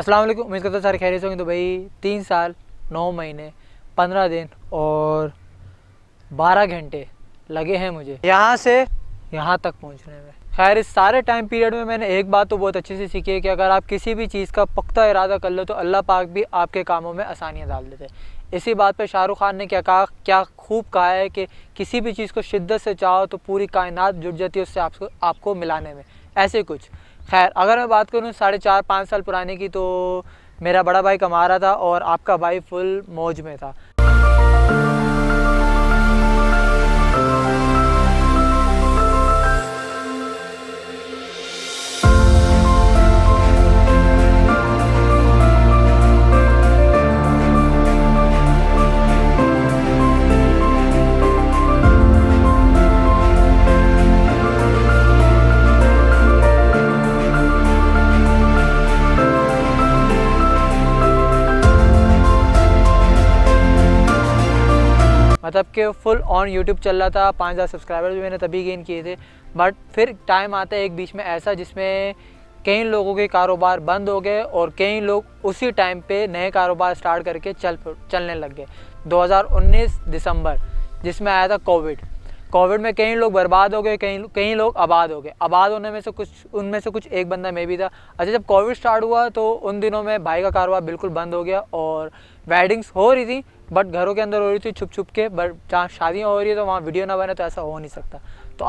अस्सलाम वालेकुम। उम्मीद करता हूँ सारे खैरियत से होंगे। तो भाई 3 साल 9 महीने 15 दिन और 12 घंटे लगे हैं मुझे यहाँ से यहाँ तक पहुँचने में। खैर इस सारे टाइम पीरियड में मैंने एक बात तो बहुत अच्छी से सीखी है कि अगर आप किसी भी चीज़ का पुख्ता इरादा कर लो तो अल्लाह पाक भी आपके कामों में आसानियाँ डाल देते हैं। इसी बात पे शाहरुख खान ने क्या खूब कहा है कि किसी भी चीज़ को शिद्दत से चाहो तो पूरी कायनात जुट जाती है उससे आपको मिलाने में, ऐसे कुछ। खैर अगर मैं बात करूँ 4.5-5 साल पुराने की, तो मेरा बड़ा भाई कमा रहा था और आपका भाई फुल मौज में था। मतलब कि फुल ऑन यूट्यूब चल रहा था। 5000 सब्सक्राइबर्स भी मैंने तभी गेन किए थे। बट फिर टाइम आता है एक बीच में ऐसा जिसमें कई लोगों के कारोबार बंद हो गए और कई लोग उसी टाइम पे नए कारोबार स्टार्ट करके चलने लग गए। 2019 दिसंबर जिसमें आया था कोविड में कई लोग बर्बाद हो गए, कई लोग आबाद हो गए। आबाद होने में से उनमें से कुछ एक बंदा मैं भी था। अच्छा, जब कोविड स्टार्ट हुआ तो उन दिनों में भाई का कारोबार बिल्कुल बंद हो गया और वेडिंग्स हो रही थी बट घरों के अंदर हो रही थी छुप छुप के। बट जहाँ शादियाँ हो रही है तो वहाँ वीडियो ना बने तो ऐसा हो नहीं सकता। तो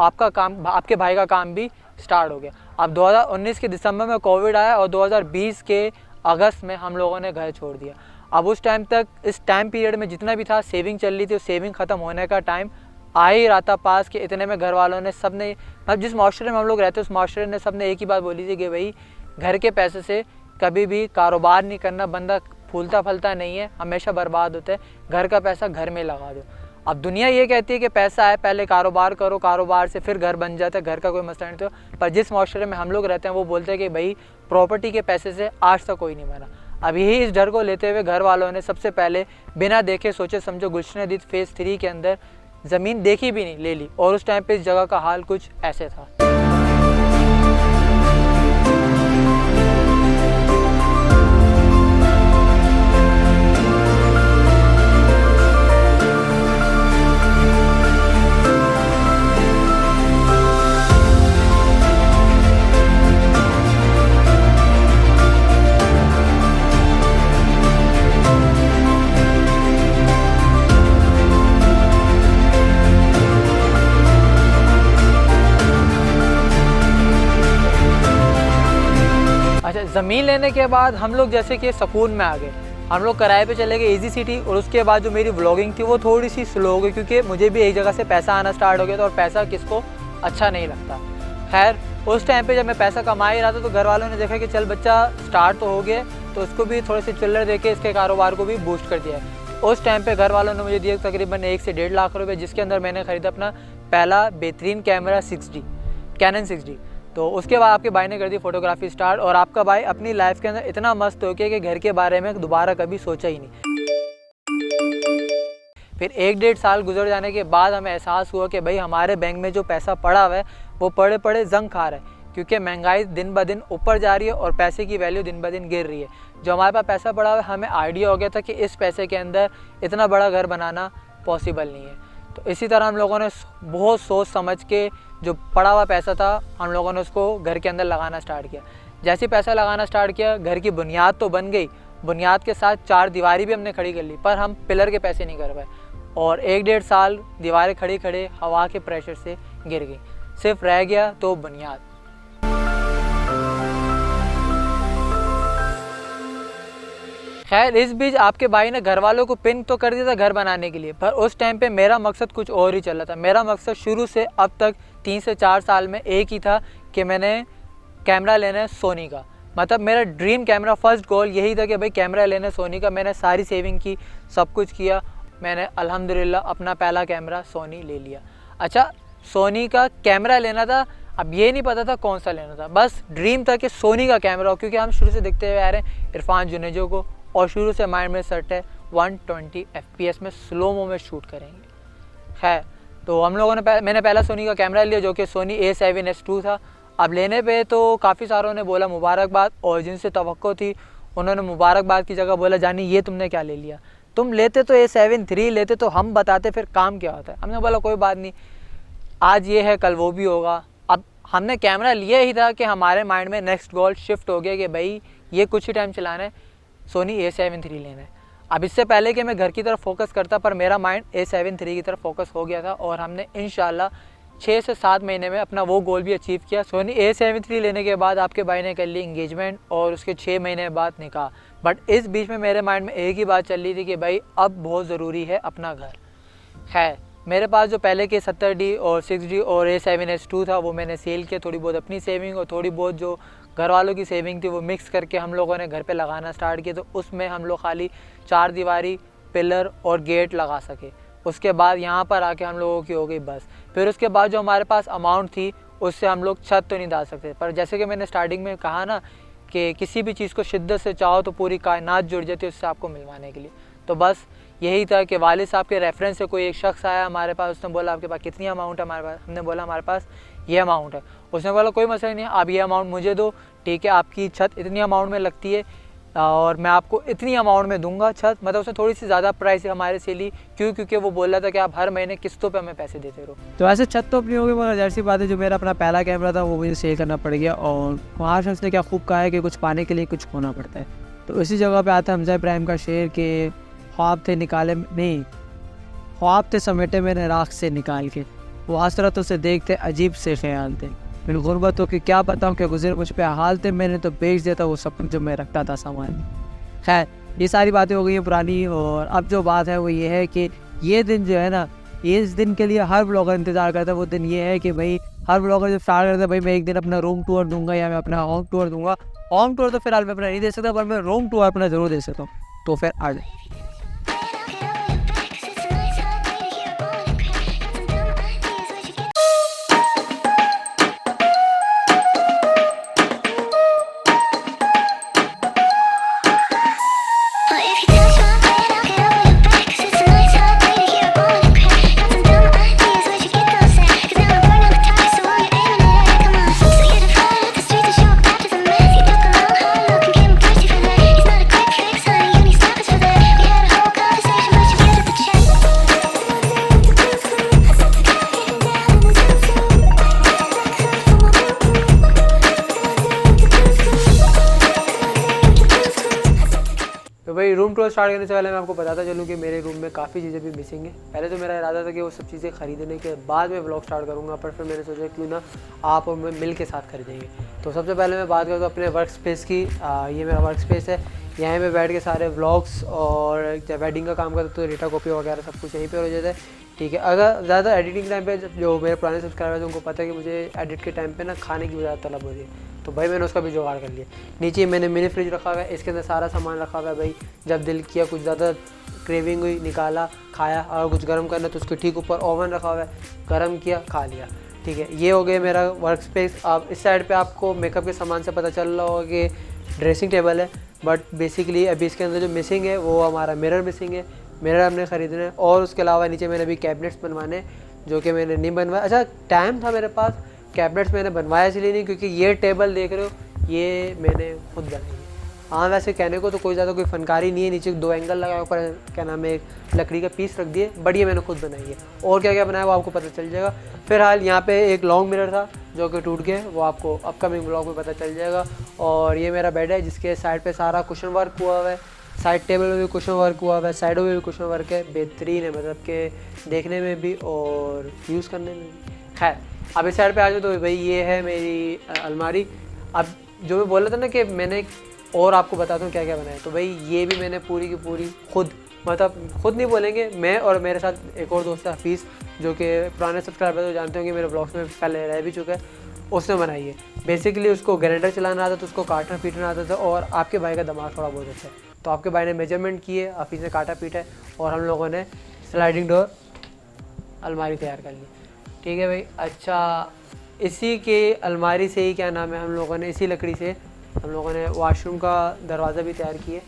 आपके भाई का काम भी स्टार्ट हो गया। अब 2019 के दिसंबर में कोविड आया और 2020 के अगस्त में हम लोगों ने घर छोड़ दिया। अब उस टाइम तक इस टाइम पीरियड में जितना भी था सेविंग चल रही थी, सेविंग ख़त्म होने का टाइम आ ही रहा था पास के। इतने में घर वालों ने सब ने, मतलब जिस माशरे में हम लोग रहते उस माशरे ने सब ने एक ही बात बोली थी कि भाई घर के पैसे से कभी भी कारोबार नहीं करना, बंदा फूलता फलता नहीं है, हमेशा बर्बाद होता है। घर का पैसा घर में लगा दो। अब दुनिया ये कहती है कि पैसा है पहले कारोबार करो, कारोबार से फिर घर बन जाता है, घर का कोई मसला नहीं। तो पर जिस माशरे में हम लोग रहते हैं वो बोलते हैं कि भाई प्रॉपर्टी के पैसे से आज तक कोई नहीं बना। अब यही इस डर को लेते हुए घर वालों ने सबसे पहले बिना देखे सोचे समझो गुलशन हदीद फेज़ 3 के अंदर ज़मीन देखी भी नहीं ले ली। और उस टाइम पे इस जगह का हाल कुछ ऐसे था। अच्छा, ज़मीन लेने के बाद हम लोग जैसे कि सुकून में आ गए। हम लोग किराए पे चले गए इजी सिटी। और उसके बाद जो मेरी व्लॉगिंग थी वो थोड़ी सी स्लो हो गई क्योंकि मुझे भी एक जगह से पैसा आना स्टार्ट हो गया था और पैसा किसको अच्छा नहीं लगता। खैर उस टाइम पे जब मैं पैसा कमा ही रहा था तो घर वालों ने देखा कि चल बच्चा स्टार्ट तो हो गया तो उसको भी थोड़े से चिल्लर दे के इसके कारोबार को भी बूस्ट कर दिया है। उस टाइम पे घर वालों ने मुझे दिया तकरीबन 1 से 1.5 लाख रुपये, जिसके अंदर मैंने ख़रीदा अपना पहला बेहतरीन कैमरा 6D कैनन 6D। तो उसके बाद आपके भाई ने कर दी फ़ोटोग्राफी स्टार्ट और आपका भाई अपनी लाइफ के अंदर इतना मस्त हो गया कि घर के बारे में दोबारा कभी सोचा ही नहीं। फिर 1-1.5 साल गुजर जाने के बाद हमें एहसास हुआ कि भाई हमारे बैंक में जो पैसा पड़ा हुआ है वो पड़े पड़े जंग खा रहा है क्योंकि महंगाई दिन ब दिन ऊपर जा रही है और पैसे की वैल्यू दिन ब दिन गिर रही है। जो हमारे पास पैसा पड़ा हुआ है हमें आइडिया हो गया था कि इस पैसे के अंदर इतना बड़ा घर बनाना पॉसिबल नहीं है। तो इसी तरह हम लोगों ने बहुत सोच समझ के जो पड़ा हुआ पैसा था हम लोगों ने उसको घर के अंदर लगाना स्टार्ट किया। जैसे पैसा लगाना स्टार्ट किया घर की बुनियाद तो बन गई, बुनियाद के साथ 4 दीवारी भी हमने खड़ी कर ली, पर हम पिलर के पैसे नहीं कर पाए और 1-1.5 साल दीवारें खड़ी खड़े हवा के प्रेशर से गिर गई। सिर्फ रह गया तो बुनियाद। खैर इस बीच आपके भाई ने घर वालों को पिन तो कर दिया था घर बनाने के लिए, पर उस टाइम पे मेरा मकसद कुछ और ही चल रहा था। मेरा मकसद शुरू से अब तक 3 से 4 साल में एक ही था कि मैंने कैमरा लेना है सोनी का। मतलब मेरा ड्रीम कैमरा, फर्स्ट गोल यही था कि भाई कैमरा लेना है सोनी का। मैंने सारी सेविंग की, सब कुछ किया, मैंने अल्हम्दुलिल्लाह अपना पहला कैमरा सोनी ले लिया। अच्छा, सोनी का कैमरा लेना था, अब ये नहीं पता था कौन सा लेना था, बस ड्रीम था कि सोनी का कैमरा हो क्योंकि हम शुरू से देखते हुए आ रहे हैं इरफान जुनेजो को और शुरू से माइंड में सेट है 120 FPS में स्लोमो में शूट करेंगे। खैर तो हम लोगों ने मैंने पहला सोनी का कैमरा लिया जो कि सोनी A7S II था। अब लेने पे तो काफ़ी सारों ने बोला मुबारकबाद और जिनसे तवक्को थी उन्होंने मुबारकबाद की जगह बोला जानी ये तुमने क्या ले लिया, तुम लेते तो A7 III लेते तो हम बताते फिर काम क्या होता है। हमने बोला कोई बात नहीं, आज ये है कल वो भी होगा। अब हमने कैमरा लिया ही था कि हमारे माइंड में नेक्स्ट गोल शिफ्ट हो गया कि भाई ये कुछ ही टाइम चलाना है, सोनी A7 III लेना है। अब इससे पहले कि मैं घर की तरफ फोकस करता, पर मेरा माइंड A7 III की तरफ फोकस हो गया था और हमने इंशाल्लाह 6 से 7 महीने में अपना वो गोल भी अचीव किया। सोनी A7 III लेने के बाद आपके भाई ने कर ली इंगेजमेंट और उसके 6 महीने बाद निकाह। बट इस बीच में मेरे माइंड में एक ही बात चल रही थी कि भाई अब बहुत ज़रूरी है अपना घर। खैर मेरे पास जो पहले के 70D और 6D और A7S II था वो मैंने सेल किया, थोड़ी बहुत अपनी सेविंग और थोड़ी बहुत जो घर वालों की सेविंग थी वो मिक्स करके हम लोगों ने घर पे लगाना स्टार्ट किया। तो उसमें हम लोग खाली 4 दीवारी, पिलर और गेट लगा सके। उसके बाद यहाँ पर आके हम लोगों की हो गई बस। फिर उसके बाद जो हमारे पास अमाउंट थी उससे हम लोग छत तो नहीं डाल सकते, पर जैसे कि मैंने स्टार्टिंग में कहा ना कि किसी भी चीज़ को शिद्दत से चाहो तो पूरी कायनात जुड़ जाती है उससे आपको मिलवाने के लिए। तो बस यही था कि वालिद साहब के रेफरेंस से कोई एक शख्स आया हमारे पास, उसने बोला आपके पास कितनी अमाउंट है हमारे पास। हमने बोला हमारे पास ये अमाउंट है। उसने बोला कोई मसला नहीं है, आप ये अमाउंट मुझे दो, ठीक है, आपकी छत इतनी अमाउंट में लगती है और मैं आपको इतनी अमाउंट में दूंगा छत। मतलब उसने थोड़ी सी ज़्यादा प्राइस हमारे से ली, क्योंकि वो बोल रहा था कि आप हर महीने किस्तों पे हमें पैसे देते रहो। तो ऐसे छत तो अपनी होगी, मगर जैसी बात है जो मेरा अपना पहला कैमरा था वो मुझे सेल करना पड़ गया। और वहाँ शख्स ने क्या खूब कहा है कि कुछ पाने के लिए कुछ खोना पड़ता है। तो इसी जगह पे आता है हमजा इब्राहिम का शेर के ख्वाब थे निकाले नहीं, ख्वाब थे समेटे मैंने राख से निकाल के, वो हसरतों से देखते अजीब से ख्याल थे, बिन गुर्बतों की क्या बताऊँ कि गुजर मुझ पे हाल थे, मैंने तो बेच देता वो सब जो मैं रखता था सामान। खैर ये सारी बातें हो गई हैं पुरानी। और अब जो बात है वो ये है कि ये दिन जो है ना, ये इस दिन के लिए हर ब्लॉगर इंतज़ार करता है। वो दिन ये है कि भाई हर ब्लॉगर जब स्टार्ट करता है भाई मैं एक दिन अपना रूम टूर दूंगा या मैं अपना होम टूर दूंगा। होम टूर तो फिलहाल मैं अपना नहीं दे सकता, पर मैं रूम टूर अपना ज़रूर दे सकता हूँ। तो फिर आ जाए। भाई रूम टूर स्टार्ट करने से पहले मैं आपको बताता चलूँ कि मेरे रूम में काफ़ी चीज़ें भी मिसिंग है। पहले तो मेरा इरादा था कि वो सब चीज़ें खरीदने के बाद में ब्लॉग स्टार्ट करूँगा, पर फिर मैंने सोचा क्यों ना आप और मैं मिल के साथ खरीदेंगे। तो सबसे पहले मैं बात करता हूँ अपने वर्क स्पेस की। ये मेरा वर्क स्पेस है, यहाँ पे बैठ के सारे व्लॉग्स और जब वेडिंग का काम करता तो डेटा कॉपी वगैरह सब कुछ यहीं पे हो जाता है, ठीक है। अगर ज़्यादा एडिटिंग टाइम पे जो मेरे पुराने सब्सक्राइबर्स हैं उनको पता है कि मुझे एडिट के टाइम पे ना खाने की ज़्यादा तलब होती है, तो भाई मैंने उसका भी जुगाड़ कर लिया। नीचे मैंने मिनी फ्रिज रखा हुआ है, इसके अंदर सारा सामान रखा हुआ है। भाई जब दिल किया कुछ ज़्यादा क्रेविंग हुई निकाला खाया, और कुछ गर्म करना तो उसके ठीक ऊपर ओवन रखा हुआ है, गर्म किया खा लिया, ठीक है। ये हो गया मेरा वर्क स्पेस। अब इस साइड पे आपको मेकअप के सामान से पता चल रहा होगा कि ड्रेसिंग टेबल है, बट बेसिकली अभी इसके अंदर जो मिसिंग है वो हमारा मिरर मिसिंग है। मिरर हमने ख़रीदना है और उसके अलावा नीचे मैंने अभी कैबिनेट्स बनवाने जो कि मैंने नहीं बनवाया। अच्छा टाइम था मेरे पास, कैबिनेट्स मैंने बनवाया इसलिए नहीं क्योंकि ये टेबल देख रहे हो ये मैंने खुद बनाई है। हाँ वैसे कहने को तो कोई ज़्यादा कोई फनकारी नहीं है, नीचे 2 एंगल लगाए ऊपर क्या नाम है एक लकड़ी का पीस रख दिए, बढ़िया मैंने खुद बनाई है। और क्या क्या बनाया वो आपको पता चल जाएगा। फिलहाल यहाँ पे एक लॉन्ग मिरर था जो कि टूट गया, वो आपको अपकमिंग ब्लॉग में पता चल जाएगा। और ये मेरा बेड है जिसके साइड पे सारा कुशन वर्क हुआ हुआ है, साइड टेबल में भी कुशन वर्क हुआ हुआ है, साइडों में भी कुशन वर्क है, बेहतरीन है मतलब के देखने में भी और यूज़ करने में भी। खैर अब इस साइड पे आ जाओ तो भाई ये है मेरी अलमारी। अब जो मैं बोल रहा था ना कि मैंने और आपको बताता हूँ क्या क्या बनाया, तो भाई ये भी मैंने पूरी की पूरी खुद, मतलब खुद नहीं बोलेंगे, मैं और मेरे साथ एक और दोस्त है हफीज़ जो कि पुराने सब्सक्राइबर तो जानते होंगे, मेरे ब्लॉग्स में पहले रह भी चुका है, उसने बनाई है। बेसिकली उसको ग्राइंडर चलाना आता था, उसको काटना पीटना आता था, और आपके भाई का दिमाग थोड़ा बहुत अच्छा है, तो आपके भाई ने मेजरमेंट किए, हफीज़ ने काटा पीटा है और हम लोगों ने स्लाइडिंग डोर अलमारी तैयार कर ली, ठीक है भाई। अच्छा इसी के अलमारी से ही क्या नाम है हम लोगों ने इसी लकड़ी से हम लोगों ने वॉशरूम का दरवाज़ा भी तैयार किए।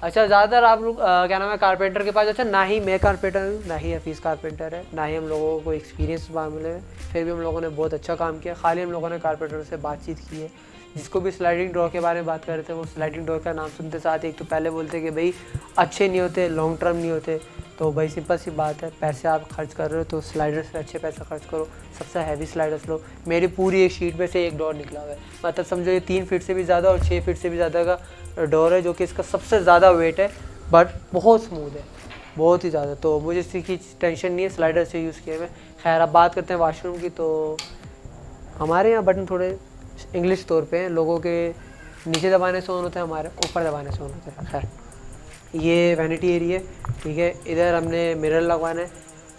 अच्छा ज़्यादातर आप लोग क्या नाम है कारपेंटर के पास, अच्छा ना ही मैं कारपेंटर हूँ ना ही हफीज़ कारपेंटर है, ना ही हम लोगों को एक्सपीरियंस मामले में, फिर भी हम लोगों ने बहुत अच्छा काम किया। खाली हम लोगों ने कारपेंटर से बातचीत की है, जिसको भी स्लाइडिंग डोर के बारे में बात कर रहे थे, वो स्लाइडिंग डोर का नाम सुनते साथ एक तो पहले बोलते कि भाई अच्छे नहीं होते, लॉन्ग टर्म नहीं होते। तो भाई सिंपल सी बात है, पैसे आप खर्च कर रहे हो तो स्लाइडर से अच्छे पैसा खर्च करो, सबसे हैवी स्लाइडर्स लो। मेरी पूरी एक शीट में से एक डोर निकला हुआ है, मतलब समझो ये 3 फीट से भी ज़्यादा और 6 फीट से भी ज़्यादा का डोर है, जो कि इसका सबसे ज़्यादा वेट है, बट बहुत स्मूथ है, बहुत ही ज़्यादा। तो मुझे इसी की टेंशन नहीं है, स्लाइडर से यूज़ किए हुए। खैर अब बात करते हैं वाशरूम की। तो हमारे यहाँ बटन थोड़े इंग्लिश तौर पे हैं, लोगों के नीचे दबाने से ऑन होता है, हमारे ऊपर दबाने से ऑन होता है। खैर ये वैनिटी एरिया, ठीक है, इधर हमने मिरर लगवाना है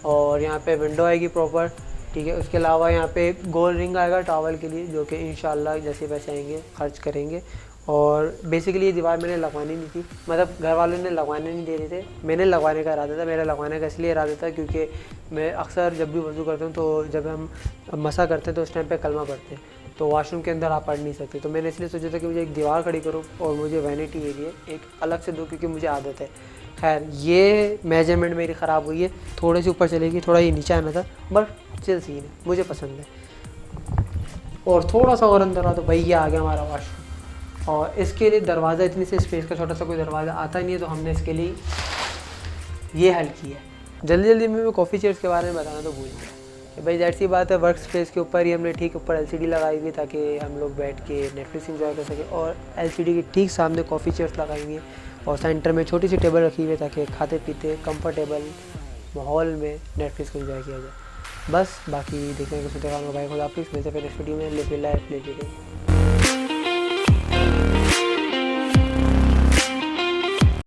और यहाँ पे विंडो आएगी प्रॉपर, ठीक है। उसके अलावा यहाँ पे एक गोल रिंग आएगा टॉवल के लिए, जो कि इंशाल्लाह जैसे पैसे आएंगे खर्च करेंगे। और बेसिकली ये दीवार मैंने लगवानी नहीं थी, मतलब घर वालों ने लगवाने नहीं दे रहे थे, मैंने लगवाने का इरादा था। मेरा लगवाने का इसलिए इरादा था क्योंकि मैं अक्सर जब भी वज़ू करता हूँ तो जब हम मसा करते हैं तो उस टाइम पे कलमा पढ़ते हैं, तो वॉशरूम के अंदर आप पढ़ नहीं सकते। तो मैंने इसलिए सोचा था कि मुझे एक दीवार खड़ी करूँ और मुझे वैनिटी एरिया एक अलग से दूँ, क्योंकि मुझे आदत है। खैर ये मेजरमेंट मेरी ख़राब हुई है, थोड़ी सी ऊपर चलेगी, थोड़ा ये नीचे आना था, बट चिल सीन है, मुझे पसंद है। और थोड़ा सा और अंदर आ तो भाई ये आ गया हमारा वॉशरूम। और इसके लिए दरवाज़ा, इतनी से स्पेस का छोटा सा कोई दरवाज़ा आता नहीं है, तो हमने इसके लिए ये हल किया है। जल्दी जल्दी में कॉफ़ी चेयर्स के बारे में बताना तो भूल गया कि भाई जाहिर सी बात है, वर्क स्पेस के ऊपर ही हमने ठीक ऊपर एलसीडी लगाई हुई, ताकि हम लोग बैठ के नेटफ्लिक्स एंजॉय कर सकें। और एलसीडी के ठीक सामने कॉफ़ी चेयर्स लगाई हुई हैं और सेंटर में छोटी सी टेबल रखी हुई है, ताकि खाते पीते कंफर्टेबल माहौल में नेटफ्लिक्स को एंजॉय किया जाए। बस बाकी देखने को सुनते भाई खुदा हाफिज़, मिलते फिर नेक्स्ट वीडियो में। Live life, live